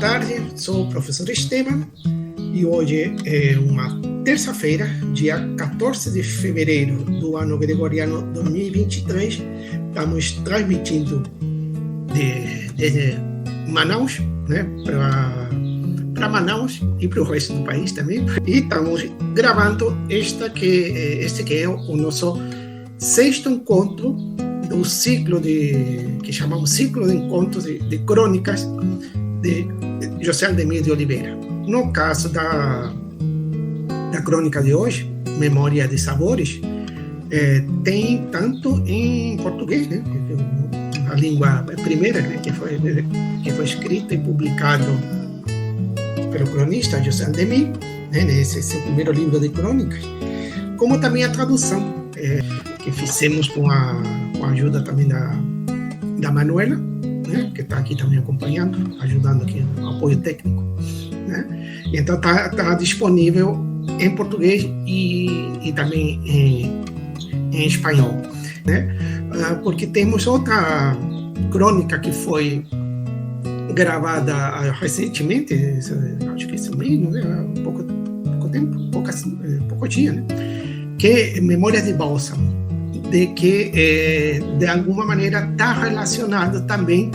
tarde, sou o professor Esteban e hoje é uma terça-feira, dia 14 de fevereiro do ano gregoriano 2023. Estamos transmitindo desde Manaus, né, para Manaus e para o resto do país também. E estamos gravando este que é o nosso sexto encontro do ciclo que chamamos ciclo de encontros de crônicas de José Aldemir de Oliveira. No caso da crônica de hoje, Memória de Sabores, tem tanto em português, né, a língua primeira, né, que foi escrita e publicado pelo cronista José Aldemir, né, nesse seu primeiro livro de crônicas, como também a tradução que fizemos com a ajuda também da Manuela, né, que está aqui também acompanhando, ajudando aqui no apoio técnico, né? Então está disponível em português e também em espanhol, né? Porque temos outra crônica que foi gravada recentemente, acho que esse mês, né? pouco dia, né? Que é Memórias de Bálsamo, de que de alguma maneira está relacionado também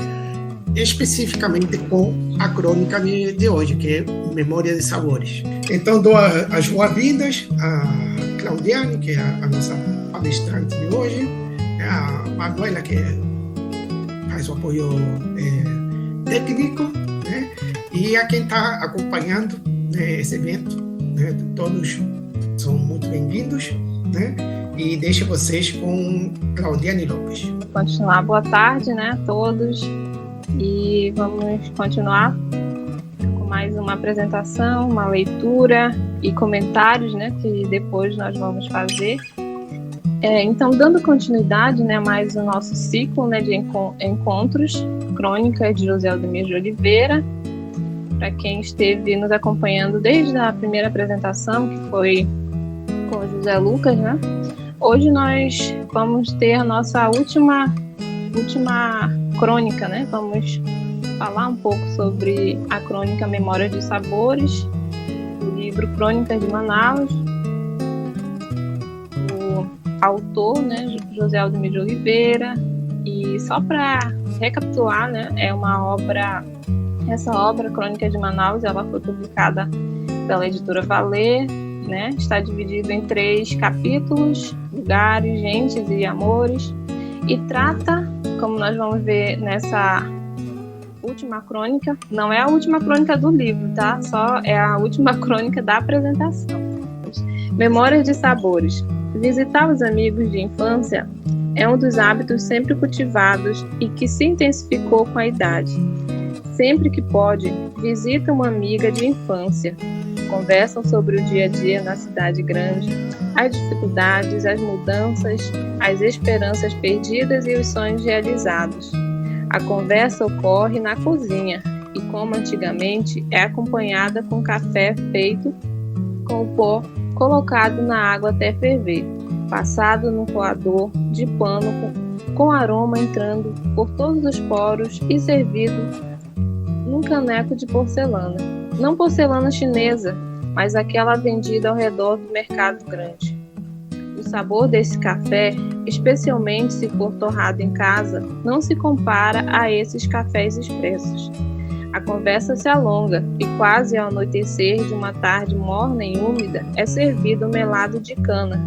especificamente com a crônica de hoje, que é Memória de Sabores. Então dou as boas-vindas a Claudiane, que é a nossa palestrante de hoje, a Manuela, que faz o apoio técnico, né? E a quem está acompanhando, né, esse evento, né? Todos são muito bem-vindos, né? E deixo vocês com Claudiane Lopes. Vou continuar. Boa tarde, né, a todos. E vamos continuar com mais uma apresentação, uma leitura e comentários, né, que depois nós vamos fazer. Então, dando continuidade, né, mais o nosso ciclo, né, de encontros, crônicas de José Aldemir de Oliveira. Para quem esteve nos acompanhando desde a primeira apresentação, que foi com o José Lucas, né? Hoje nós vamos ter a nossa última crônica, né? Vamos falar um pouco sobre a crônica Memórias de Sabores, do livro Crônicas de Manaus. O autor, né, José Aldemir de Oliveira. E só para recapitular, né, essa obra, Crônicas de Manaus, ela foi publicada pela editora Valer, né? Está dividido em 3 capítulos: lugares, gentes e amores, e trata, como nós vamos ver nessa última crônica, não é a última crônica do livro, tá? Só é a última crônica da apresentação. Memórias de Sabores. Visitar os amigos de infância é um dos hábitos sempre cultivados e que se intensificou com a idade. Sempre que pode, visita uma amiga de infância. Conversam sobre o dia a dia na cidade grande, as dificuldades, as mudanças, as esperanças perdidas e os sonhos realizados. A conversa ocorre na cozinha e, como antigamente, é acompanhada com café feito com o pó colocado na água até ferver, passado no coador de pano com aroma entrando por todos os poros e servido num caneco de porcelana. Não porcelana chinesa, mas aquela vendida ao redor do mercado grande. O sabor desse café, especialmente se for torrado em casa, não se compara a esses cafés expressos. A conversa se alonga e quase ao anoitecer de uma tarde morna e úmida é servido um melado de cana,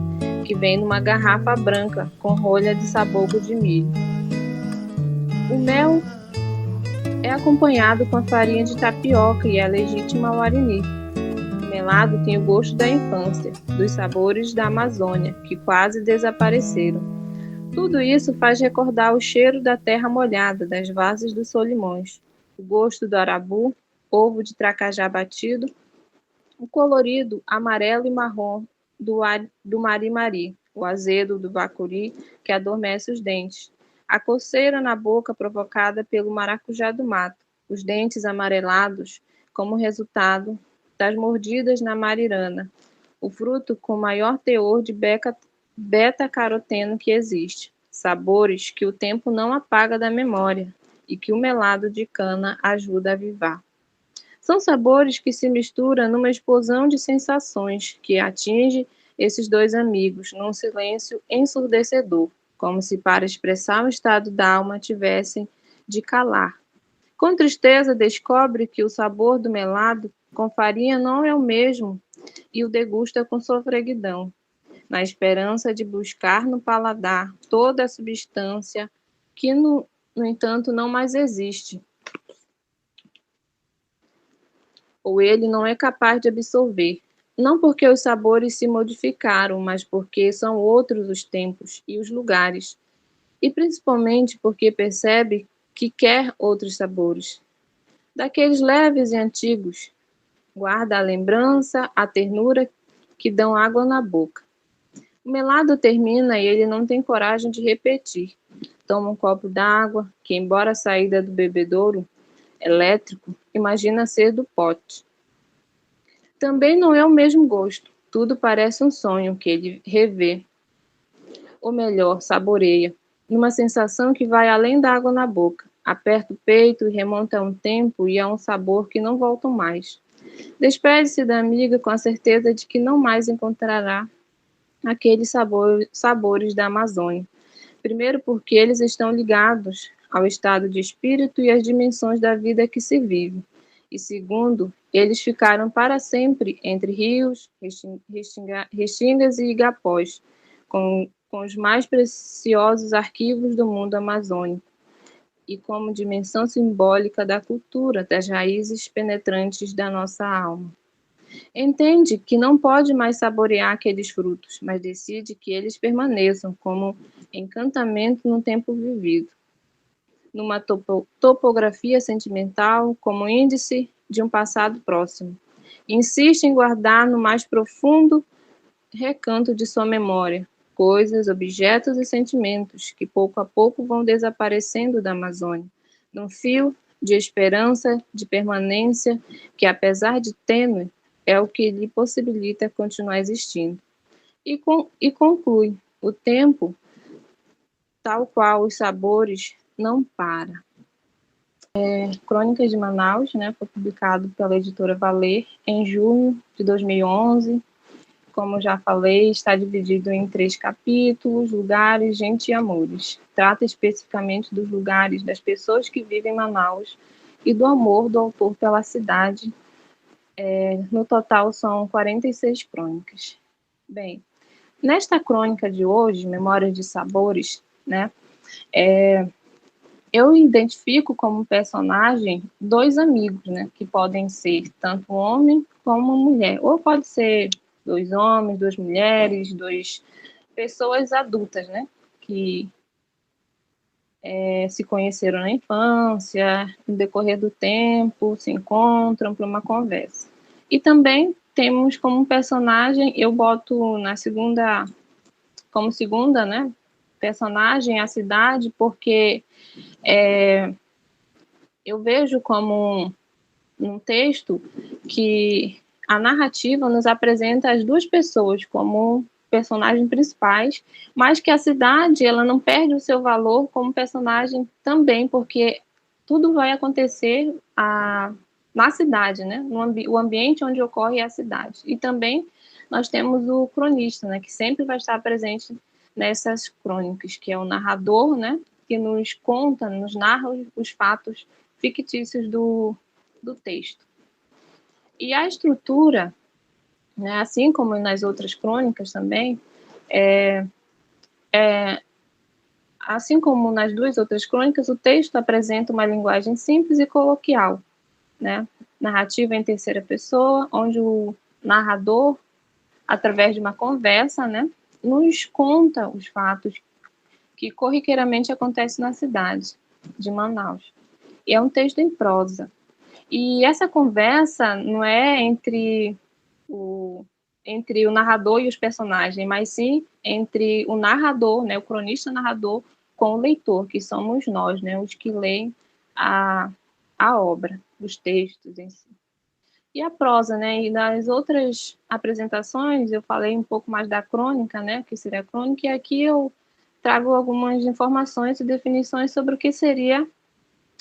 que vem numa garrafa branca com rolha de sabogo de milho. O mel é acompanhado com a farinha de tapioca e é legítima ao arini. O melado tem o gosto da infância, dos sabores da Amazônia, que quase desapareceram. Tudo isso faz recordar o cheiro da terra molhada, das várzeas dos solimões, o gosto do arabu, ovo de tracajá batido, o colorido amarelo e marrom do mari-mari, o azedo do bacuri, que adormece os dentes, a coceira na boca provocada pelo maracujá do mato, os dentes amarelados como resultado das mordidas na marirana, o fruto com maior teor de beta-caroteno que existe, sabores que o tempo não apaga da memória e que o melado de cana ajuda a avivar. São sabores que se misturam numa explosão de sensações que atinge esses dois amigos num silêncio ensurdecedor, como se para expressar o estado da alma tivessem de calar. Com tristeza descobre que o sabor do melado com farinha não é o mesmo e o degusta com sofreguidão, na esperança de buscar no paladar toda a substância que, no entanto, não mais existe, ou ele não é capaz de absorver, não porque os sabores se modificaram, mas porque são outros os tempos e os lugares, e principalmente porque percebe que quer outros sabores, daqueles leves e antigos, guarda a lembrança, a ternura que dão água na boca. O melado termina e ele não tem coragem de repetir. Toma um copo d'água, que embora a saída do bebedouro elétrico, imagina ser do pote. Também não é o mesmo gosto. Tudo parece um sonho que ele revê. Ou melhor, saboreia, numa sensação que vai além da água na boca. Aperta o peito e remonta a um tempo e a um sabor que não voltam mais. Despede-se da amiga com a certeza de que não mais encontrará aqueles sabores da Amazônia. Primeiro porque eles estão ligados ao estado de espírito e às dimensões da vida que se vive. E segundo, eles ficaram para sempre entre rios, restingas e igapós, com os mais preciosos arquivos do mundo amazônico, e como dimensão simbólica da cultura, das raízes penetrantes da nossa alma. Entende que não pode mais saborear aqueles frutos, mas decide que eles permaneçam como encantamento no tempo vivido, numa topografia sentimental, como índice de um passado próximo. Insiste em guardar no mais profundo recanto de sua memória coisas, objetos e sentimentos que pouco a pouco vão desaparecendo da Amazônia, num fio de esperança, de permanência, que apesar de tênue, é o que lhe possibilita continuar existindo. E conclui, o tempo, tal qual os sabores, não para. Crônicas de Manaus, né, foi publicado pela editora Valer em junho de 2011. Como já falei, está dividido em 3 capítulos: lugares, gente e amores. Trata especificamente dos lugares, das pessoas que vivem em Manaus e do amor do autor pela cidade. No total, são 46 crônicas. Bem, nesta crônica de hoje, Memórias de Sabores, né, eu identifico como personagem 2 amigos, né, que podem ser tanto um homem como uma mulher, ou pode ser 2 homens, 2 mulheres, 2 pessoas adultas, né, que se conheceram na infância, no decorrer do tempo, se encontram para uma conversa. E também temos como personagem, eu boto como segunda, né, personagem a cidade, porque eu vejo como um texto que a narrativa nos apresenta as 2 pessoas como personagens principais, mas que a cidade ela não perde o seu valor como personagem também, porque tudo vai acontecer na cidade, né? O ambiente onde ocorre é a cidade. E também nós temos o cronista, né, que sempre vai estar presente nessas crônicas, que é o narrador, né, que nos conta, nos narra os fatos fictícios do texto. E a estrutura, né, assim como nas outras crônicas também, assim como nas 2 outras crônicas, o texto apresenta uma linguagem simples e coloquial, né? Narrativa em terceira pessoa, onde o narrador, através de uma conversa, né, nos conta os fatos que corriqueiramente acontecem na cidade de Manaus. E é um texto em prosa. E essa conversa não é entre o narrador e os personagens, mas sim entre o narrador, né, o cronista narrador, com o leitor, que somos nós, né, os que leem a obra, os textos em si. E a prosa, né, e nas outras apresentações eu falei um pouco mais da crônica, né, o que seria a crônica, e aqui eu trago algumas informações e definições sobre o que seria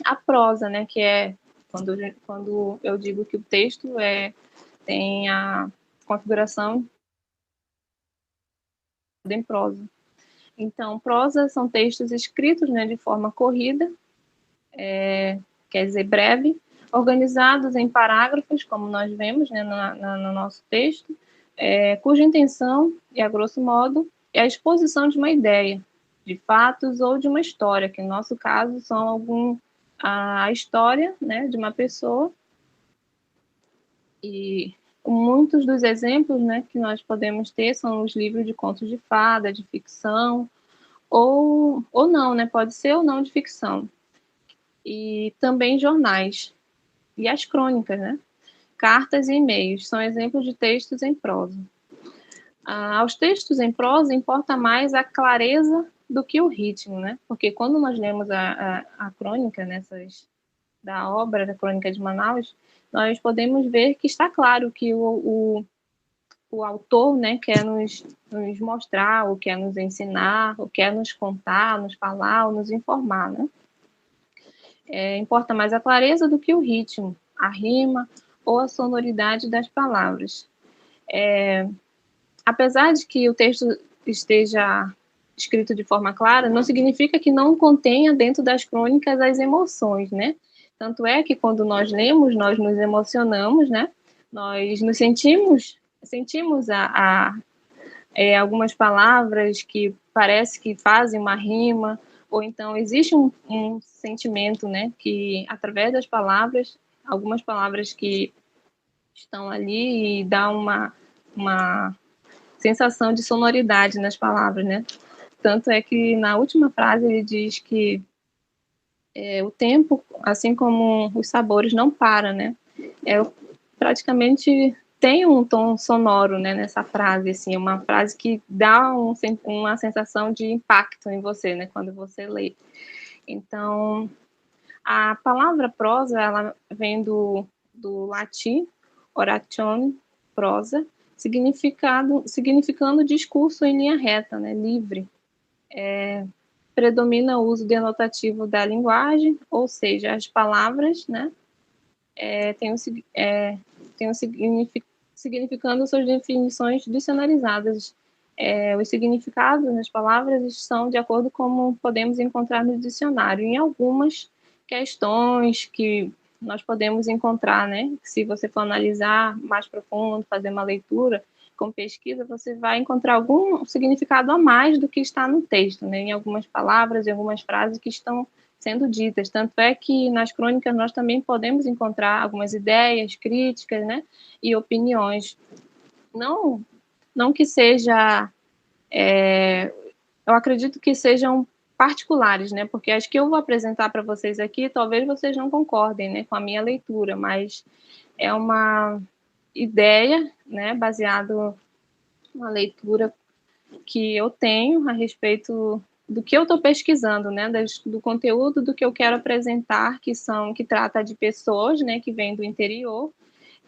a prosa, né, que é Quando eu digo que o texto tem a configuração em prosa. Então, prosa são textos escritos, né, de forma corrida, quer dizer, breve, organizados em parágrafos, como nós vemos, né, no nosso texto, cuja intenção, e a grosso modo, é a exposição de uma ideia, de fatos ou de uma história, que no nosso caso são a história, né, de uma pessoa. E muitos dos exemplos, né, que nós podemos ter são os livros de contos de fada, de ficção, ou não, né, pode ser ou não de ficção. E também jornais. E as crônicas, né? Cartas e e-mails são exemplos de textos em prosa. Aos textos em prosa importa mais a clareza do que o ritmo, né? Porque quando nós lemos a crônica da obra da Crônica de Manaus, nós podemos ver que está claro que o autor, né, quer nos mostrar, ou quer nos ensinar, ou quer nos contar, nos falar, ou nos informar, né? Importa mais a clareza do que o ritmo, a rima ou a sonoridade das palavras. Apesar de que o texto esteja escrito de forma clara, não significa que não contenha dentro das crônicas as emoções, né? Tanto é que quando nós lemos, nós nos emocionamos, né? Nós nos sentimos algumas palavras que parece que fazem uma rima, ou então existe um sentimento, né? Que através das palavras, algumas palavras que estão ali e dá uma sensação de sonoridade nas palavras, né? Tanto é que na última frase ele diz que o tempo, assim como os sabores, não para, né? Praticamente tem um tom sonoro, né, nessa frase, assim, uma frase que dá uma sensação de impacto em você, né, quando você lê. Então, a palavra prosa, ela vem do latim, oratione, prosa, significando discurso em linha reta, né, livre. Predomina o uso denotativo da linguagem, ou seja, as palavras, né, significando suas definições dicionarizadas. Os significados das palavras estão de acordo com como podemos encontrar no dicionário. Em algumas questões que nós podemos encontrar, né? Se você for analisar mais profundo, fazer uma leitura com pesquisa, você vai encontrar algum significado a mais do que está no texto, né? Em algumas palavras, em algumas frases que estão sendo ditas. Tanto é que nas crônicas nós também podemos encontrar algumas ideias, críticas, né? E opiniões. Não que seja... eu acredito que sejam particulares, né? Porque as que eu vou apresentar para vocês aqui, talvez vocês não concordem, né, com a minha leitura, mas é uma ideia, né, baseado na leitura que eu tenho a respeito do que eu estou pesquisando, né, do conteúdo do que eu quero apresentar, que trata de pessoas, né, que vêm do interior,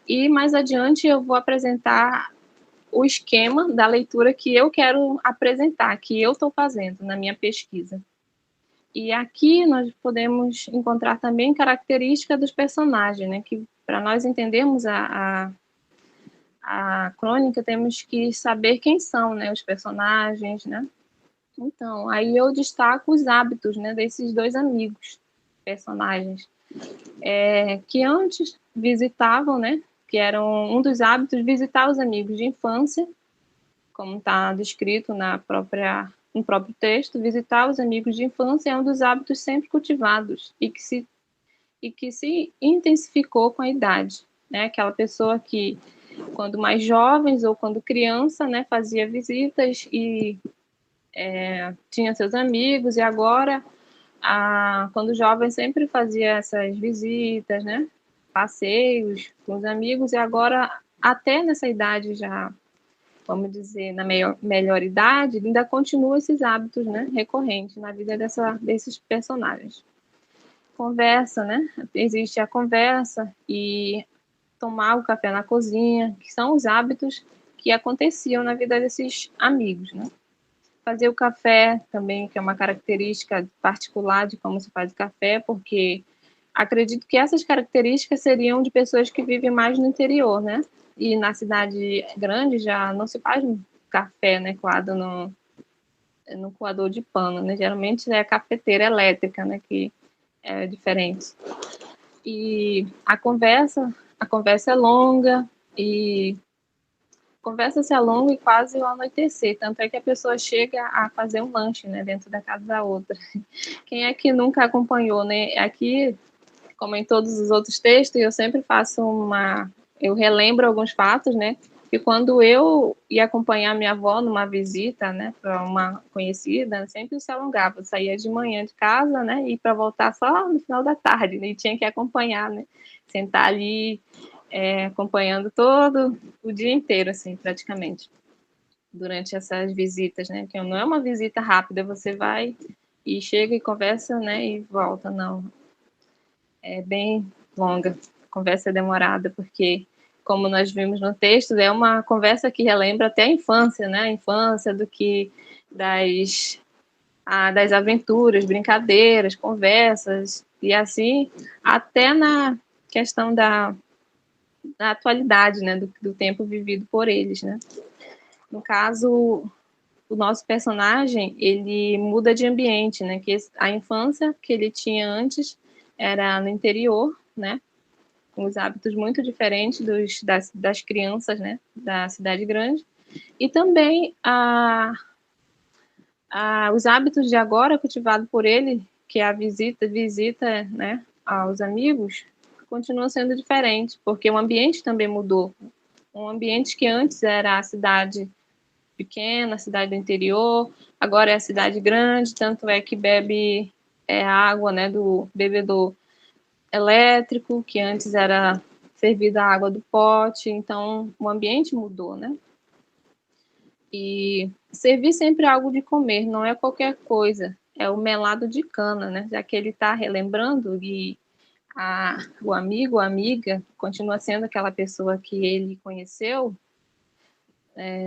e mais adiante eu vou apresentar o esquema da leitura que eu quero apresentar, que eu estou fazendo na minha pesquisa. E aqui nós podemos encontrar também características dos personagens, né, que para nós entendermos a crônica, temos que saber quem são, né, os personagens, né. Então, aí eu destaco os hábitos, né, desses dois amigos, personagens, que antes visitavam, né, que eram um dos hábitos, visitar os amigos de infância, como está descrito no próprio texto. Visitar os amigos de infância é um dos hábitos sempre cultivados e que se intensificou com a idade, né? Aquela pessoa que, quando mais jovens ou quando criança, né, fazia visitas e tinha seus amigos, e agora, quando jovem, sempre fazia essas visitas, né, passeios com os amigos, e agora, até nessa idade já, vamos dizer, na melhor idade, ainda continua esses hábitos, né, recorrentes na vida desses personagens. Conversa, né, existe a conversa e tomar o café na cozinha, que são os hábitos que aconteciam na vida desses amigos, né. Fazer o café também, que é uma característica particular de como se faz o café, porque acredito que essas características seriam de pessoas que vivem mais no interior, né? E na cidade grande já não se faz café, né, coado no coador de pano, né? Geralmente é a cafeteira elétrica, né, que é diferente. E a conversa é longa e conversa se alonga e quase o anoitecer, tanto é que a pessoa chega a fazer um lanche, né, dentro da casa da outra. Quem é que nunca acompanhou, né? Aqui, como em todos os outros textos, eu sempre faço eu relembro alguns fatos, né? E quando eu ia acompanhar minha avó numa visita, né, para uma conhecida, sempre se alongava. Eu saía de manhã de casa, né, e para voltar só no final da tarde, né, e tinha que acompanhar, né, sentar ali, acompanhando todo o dia inteiro, assim, praticamente, durante essas visitas, né, que não é uma visita rápida, você vai e chega e conversa, né, e volta, não. É bem longa, conversa demorada, porque, como nós vimos no texto, é uma conversa que relembra até a infância, né? A infância das aventuras, brincadeiras, conversas, e assim, até na questão da atualidade, né? Do tempo vivido por eles, né? No caso, o nosso personagem, ele muda de ambiente, né? Que a infância que ele tinha antes era no interior, né? Com os hábitos muito diferentes das crianças, né? Da cidade grande. E também os hábitos de agora cultivado por ele, que é a visita, né? Aos amigos, continua sendo diferente, porque o ambiente também mudou. Um ambiente que antes era a cidade pequena, a cidade do interior, agora é a cidade grande, tanto é que bebe água, né, do bebedouro elétrico, que antes era servida a água do pote, então o ambiente mudou, né? E servir sempre algo de comer, não é qualquer coisa, é o melado de cana, né? Já que ele está relembrando e o amigo, a amiga, continua sendo aquela pessoa que ele conheceu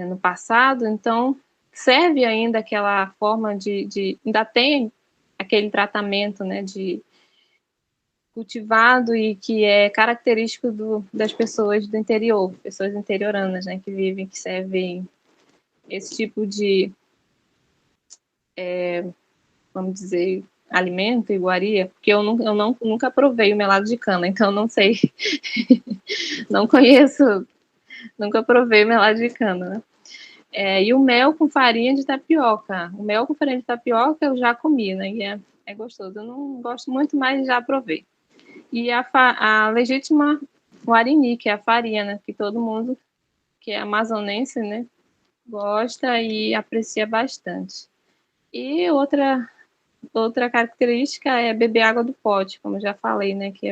no passado, então serve ainda aquela forma ainda tem aquele tratamento, né, de cultivado e que é característico das pessoas do interior, pessoas interioranas, né, que vivem, que servem esse tipo de, vamos dizer, alimento, iguaria, porque eu nunca provei o melado de cana, então não sei, não conheço, nunca provei o melado de cana, né? E o mel com farinha de tapioca. O mel com farinha de tapioca eu já comi, né? E é gostoso. Eu não gosto muito, mas já provei. E a legítima guarini, que é a farinha, né? Que todo mundo que é amazonense, né? Gosta e aprecia bastante. E outra característica é beber água do pote, como eu já falei, né? Que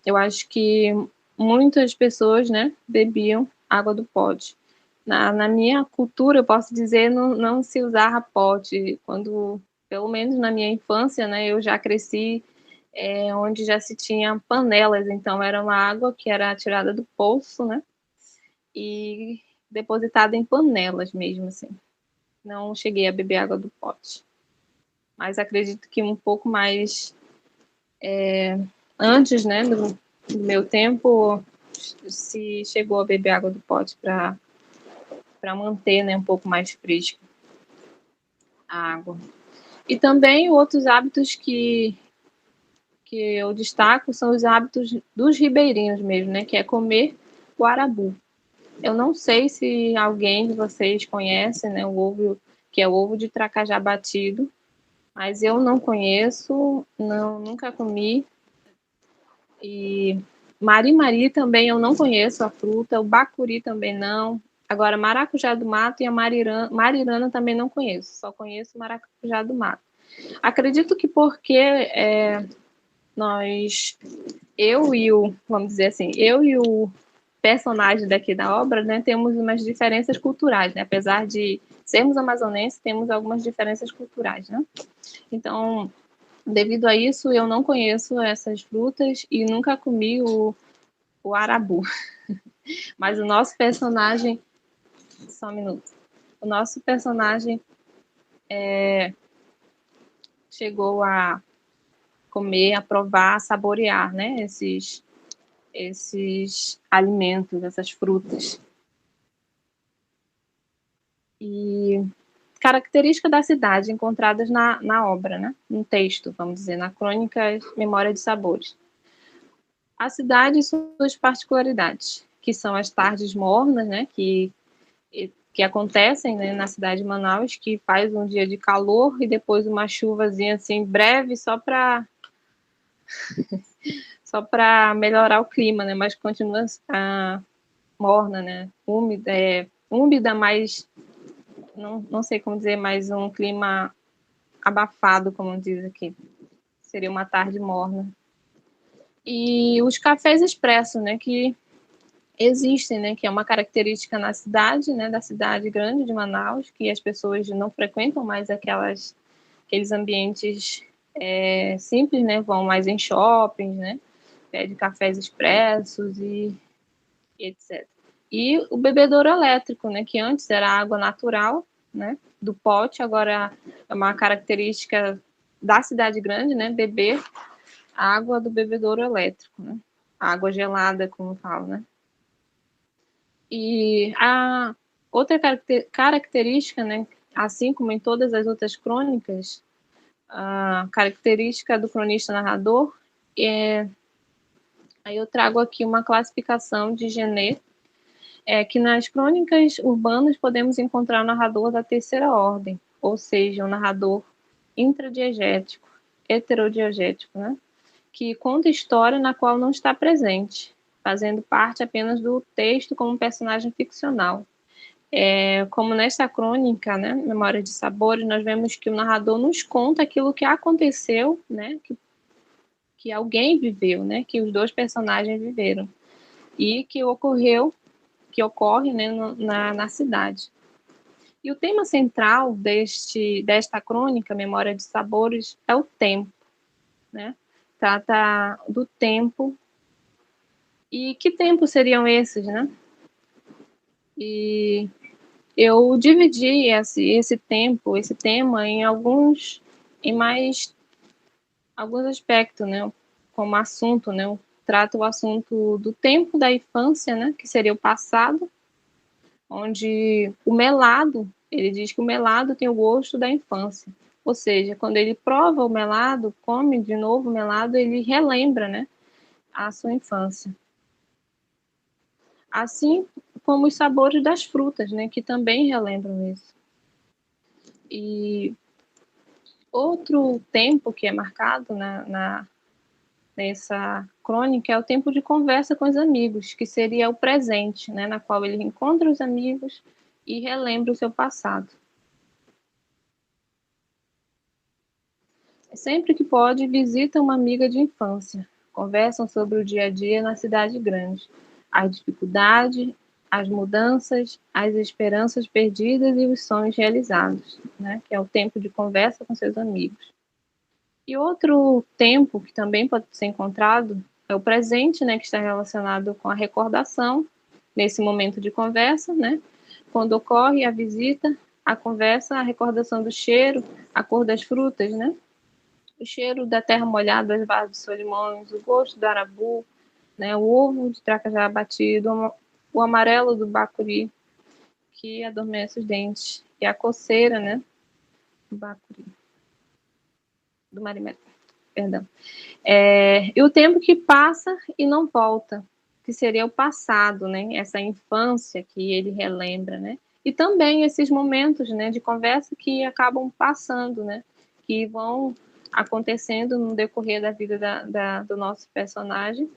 eu acho que muitas pessoas, né, bebiam água do pote. Na minha cultura, eu posso dizer, não se usava pote. Quando, pelo menos na minha infância, né, eu já cresci onde já se tinha panelas, então era uma água que era tirada do poço, né, e depositada em panelas mesmo, assim. Não cheguei a beber água do pote. Mas acredito que um pouco mais antes, né, do meu tempo, se chegou a beber água do pote para manter, né, um pouco mais fresca a água. E também outros hábitos que eu destaco são os hábitos dos ribeirinhos mesmo, né, que é comer o arabu. Eu não sei se alguém de vocês conhece, né, o ovo, que é o ovo de tracajá batido, mas eu não conheço, nunca comi. E mari-mari também eu não conheço a fruta, o bacuri também não. Agora, maracujá do mato e a marirana também não conheço, só conheço maracujá do mato. Acredito que porque vamos dizer assim, eu e o personagem daqui da obra, né, temos umas diferenças culturais, né? Apesar de sermos amazonenses, temos algumas diferenças culturais, né? Então, devido a isso, eu não conheço essas frutas e nunca comi o arabu. Mas o nosso personagem... Só um minuto. O nosso personagem chegou a comer, a provar, a saborear, né, esses alimentos, essas frutas. E característica da cidade encontradas na obra, né, no texto, vamos dizer, na crônica Memória de Sabores. A cidade e suas particularidades, que são as tardes mornas, né, que acontecem, né, na cidade de Manaus, que faz um dia de calor e depois uma chuvazinha assim breve só para melhorar o clima, né, mas continua morna, né, úmida, mas não sei como dizer, mais um clima abafado, como diz aqui. Seria uma tarde morna. E os cafés expressos, né, que existem, né, que é uma característica na cidade, né, da cidade grande de Manaus, que as pessoas não frequentam mais aqueles ambientes simples, né, vão mais em shoppings, né, pede cafés expressos e etc. E o bebedouro elétrico, né, que antes era água natural, né, do pote, agora é uma característica da cidade grande, né, beber água do bebedouro elétrico, né, água gelada, como falo, né. E a outra característica, né, assim como em todas as outras crônicas, a característica do cronista narrador aí eu trago aqui uma classificação de Genet, que nas crônicas urbanas podemos encontrar o narrador da terceira ordem, ou seja, um narrador intradiegético, heterodiegético, né, que conta história na qual não está presente, fazendo parte apenas do texto como personagem ficcional. Como nesta crônica, né, Memória de Sabores, nós vemos que o narrador nos conta aquilo que aconteceu, né, que alguém viveu, né, que os dois personagens viveram, e que ocorre, né, na cidade. E o tema central desta crônica, Memória de Sabores, é o tempo, né? Trata do tempo. E que tempos seriam esses, né? E eu dividi esse tema em alguns aspectos, né? Como assunto, né? Trata o assunto do tempo da infância, né? Que seria o passado, onde o melado, ele diz que o melado tem o gosto da infância. Ou seja, quando ele prova o melado, come de novo o melado, ele relembra, né? A sua infância. Assim como os sabores das frutas, né, que também relembram isso. E outro tempo que é marcado nessa crônica é o tempo de conversa com os amigos, que seria o presente, né, na qual ele encontra os amigos e relembra o seu passado. Sempre que pode, visita uma amiga de infância, conversam sobre o dia a dia na cidade grande, as dificuldades, as mudanças, as esperanças perdidas e os sonhos realizados, né? Que é o tempo de conversa com seus amigos. E outro tempo que também pode ser encontrado é o presente, né? Que está relacionado com a recordação, nesse momento de conversa, né? Quando ocorre a visita, a conversa, a recordação do cheiro, a cor das frutas, né? O cheiro da terra molhada, as varas de solimões, o gosto do arabu, né? O ovo de tracajá batido, o amarelo do bacuri, que adormece os dentes, e a coceira, né, do bacuri, do marimé, perdão. E o tempo que passa e não volta, que seria o passado, né, essa infância que ele relembra, né, e também esses momentos, né, de conversa que acabam passando, né, que vão acontecendo no decorrer da vida do nosso personagem.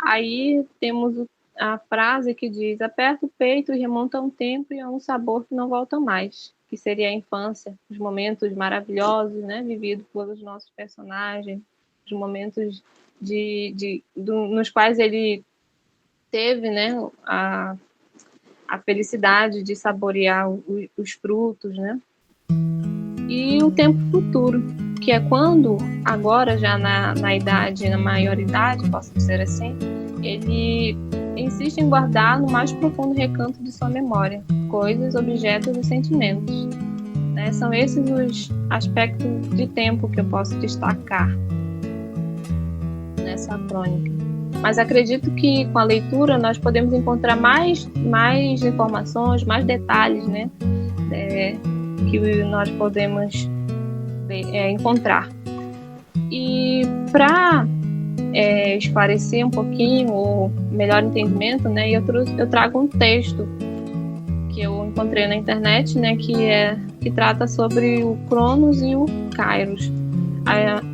Aí temos a frase que diz: aperta o peito e remonta a um tempo e a um sabor que não volta mais, que seria a infância, os momentos maravilhosos, né, vividos pelos nossos personagens, os momentos nos quais ele teve, né, a felicidade de saborear os frutos, né, e o tempo futuro, que é quando, agora já na idade, na maioridade, posso dizer assim, ele insiste em guardar no mais profundo recanto de sua memória coisas, objetos e sentimentos. né? São esses os aspectos de tempo que eu posso destacar nessa crônica. Mas acredito que com a leitura nós podemos encontrar mais informações, mais detalhes, né? Que nós podemos encontrar. E para esclarecer um pouquinho o melhor entendimento, né? Eu trago um texto que eu encontrei na internet, né? Que trata sobre o Cronos e o Kairos,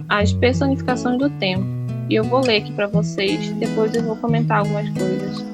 as personificações do tempo. E eu vou ler aqui para vocês, depois eu vou comentar algumas coisas.